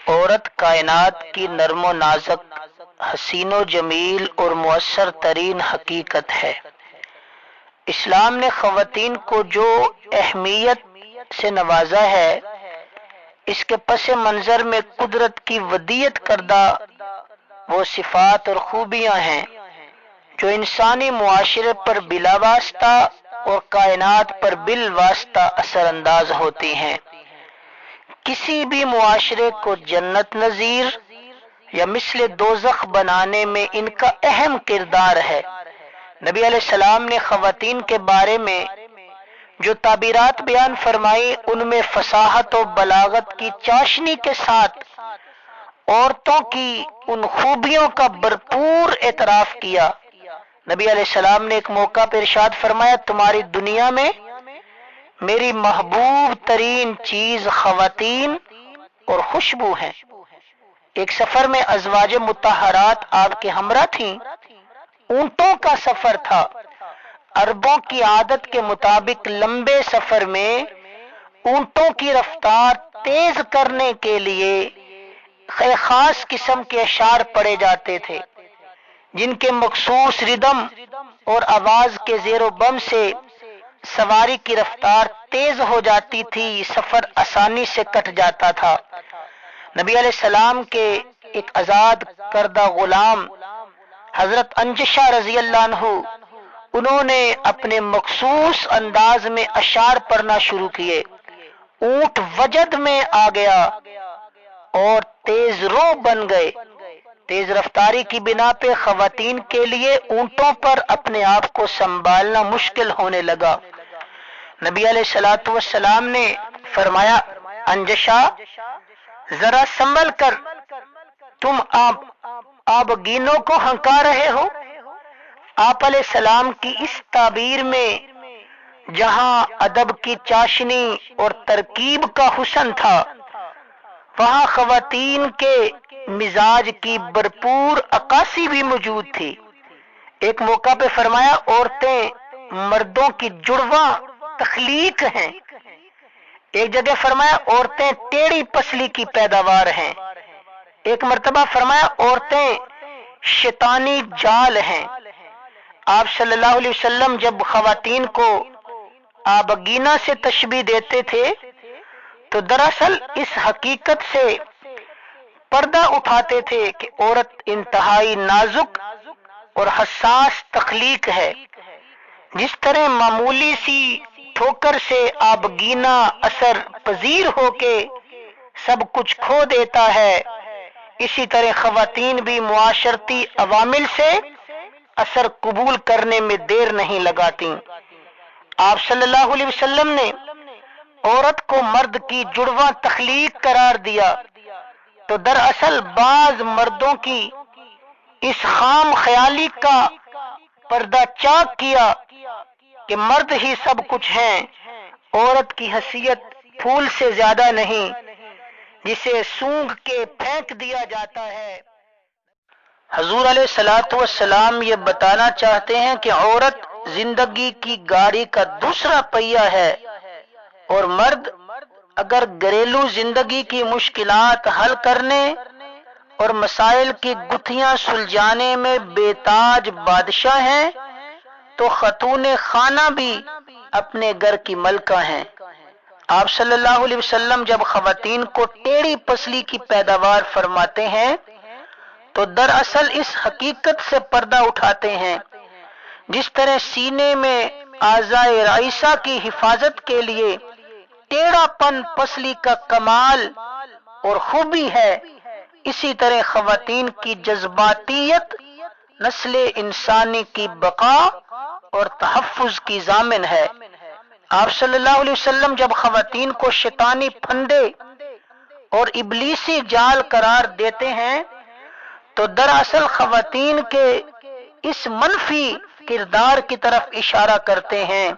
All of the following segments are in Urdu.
عورت کائنات کی نرم و نازک، حسین و جمیل اور مؤثر ترین حقیقت ہے۔ اسلام نے خواتین کو جو اہمیت سے نوازا ہے، اس کے پس منظر میں قدرت کی ودیعت کردہ وہ صفات اور خوبیاں ہیں جو انسانی معاشرے پر بلا واسطہ اور کائنات پر بالواسطہ اثر انداز ہوتی ہیں۔ کسی بھی معاشرے کو جنت نظیر یا مثل دوزخ بنانے میں ان کا اہم کردار ہے۔ نبی علیہ السلام نے خواتین کے بارے میں جو تعبیرات بیان فرمائی، ان میں فصاحت و بلاغت کی چاشنی کے ساتھ عورتوں کی ان خوبیوں کا بھرپور اعتراف کیا۔ نبی علیہ السلام نے ایک موقع پر ارشاد فرمایا، تمہاری دنیا میں میری محبوب ترین چیز خواتین اور خوشبو ہیں۔ ایک سفر میں ازواج مطہرات آپ کے ہمراہ تھیں۔ اونٹوں کا سفر تھا۔ عربوں کی عادت کے مطابق لمبے سفر میں اونٹوں کی رفتار تیز کرنے کے لیے خاص قسم کے اشعار پڑے جاتے تھے، جن کے مخصوص ردم اور آواز کے زیر و بم سے سواری کی رفتار تیز ہو جاتی تھی، سفر آسانی سے کٹ جاتا تھا۔ نبی علیہ السلام کے ایک آزاد کردہ غلام حضرت انجشہ رضی اللہ عنہ، انہوں نے اپنے مخصوص انداز میں اشعار پڑھنا شروع کیے۔ اونٹ وجد میں آ گیا اور تیز رو بن گئے۔ تیز رفتاری کی بنا پہ خواتین کے لیے اونٹوں پر اپنے آپ کو سنبھالنا مشکل ہونے لگا۔ نبی علیہ الصلوۃ والسلام نے فرمایا، انجشہ ذرا سنبھل کر، تم آبگینوں کو ہنکا رہے ہو۔ آپ علیہ السلام کی اس تعبیر میں جہاں ادب کی چاشنی اور ترکیب کا حسن تھا، وہاں خواتین کے مزاج کی بھرپور عکاسی بھی موجود تھی۔ ایک موقع پہ فرمایا، عورتیں مردوں کی جڑواں تخلیق ہیں۔ ایک جگہ فرمایا، عورتیں ٹیڑھی پسلی کی پیداوار ہیں۔ ایک مرتبہ فرمایا، عورتیں شیطانی جال ہیں۔ آپ صلی اللہ علیہ وسلم جب خواتین کو آبگینہ سے تشبیہ دیتے تھے تو دراصل اس حقیقت سے پردہ اٹھاتے تھے کہ عورت انتہائی نازک اور حساس تخلیق ہے۔ جس طرح معمولی سی ٹھوکر سے آبگینہ اثر پذیر ہو کے سب کچھ کھو دیتا ہے، اسی طرح خواتین بھی معاشرتی عوامل سے اثر قبول کرنے میں دیر نہیں لگاتی۔ آپ صلی اللہ علیہ وسلم نے عورت کو مرد کی جڑواں تخلیق قرار دیا تو دراصل بعض مردوں کی اس خام خیالی کا پردہ چاک کیا کہ مرد ہی سب کچھ ہیں، عورت کی حیثیت پھول سے زیادہ نہیں جسے سونگھ کے پھینک دیا جاتا ہے۔ حضور علیہ الصلوۃ والسلام یہ بتانا چاہتے ہیں کہ عورت زندگی کی گاڑی کا دوسرا پہیہ ہے، اور مرد اگر گھریلو زندگی کی مشکلات حل کرنے اور مسائل کی گتھیاں سلجھانے میں بے تاج بادشاہ ہیں تو خاتون خانہ بھی اپنے گھر کی ملکہ ہیں۔ آپ صلی اللہ علیہ وسلم جب خواتین کو ٹیڑھی پسلی کی پیداوار فرماتے ہیں تو دراصل اس حقیقت سے پردہ اٹھاتے ہیں، جس طرح سینے میں اعضائے رئیسہ کی حفاظت کے لیے ٹیڑھا پن پسلی کا کمال اور خوبی ہے، اسی طرح خواتین کی جذباتیت نسل انسانی کی بقا اور تحفظ کی ضامن ہے۔ آپ صلی اللہ علیہ وسلم جب خواتین کو شیطانی پھندے اور ابلیسی جال قرار دیتے ہیں تو دراصل خواتین کے اس منفی کردار کی طرف اشارہ کرتے ہیں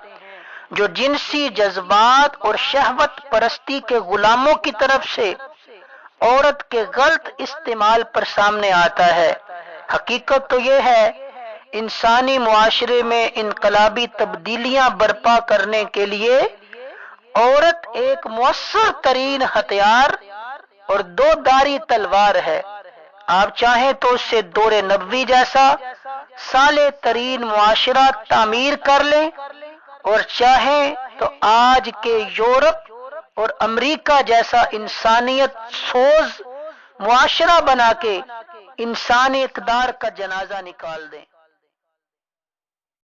جو جنسی جذبات اور شہوت پرستی کے غلاموں کی طرف سے عورت کے غلط استعمال پر سامنے آتا ہے۔ حقیقت تو یہ ہے، انسانی معاشرے میں انقلابی تبدیلیاں برپا کرنے کے لیے عورت ایک مؤثر ترین ہتھیار اور دو داری دھاری تلوار ہے، آپ چاہیں تو اس سے دور نبوی جیسا صالح ترین معاشرہ تعمیر کر لیں، اور چاہیں تو آج کے یورپ اور امریکہ جیسا انسانیت سوز معاشرہ بنا کے انسانی اقدار کا جنازہ نکال دیں۔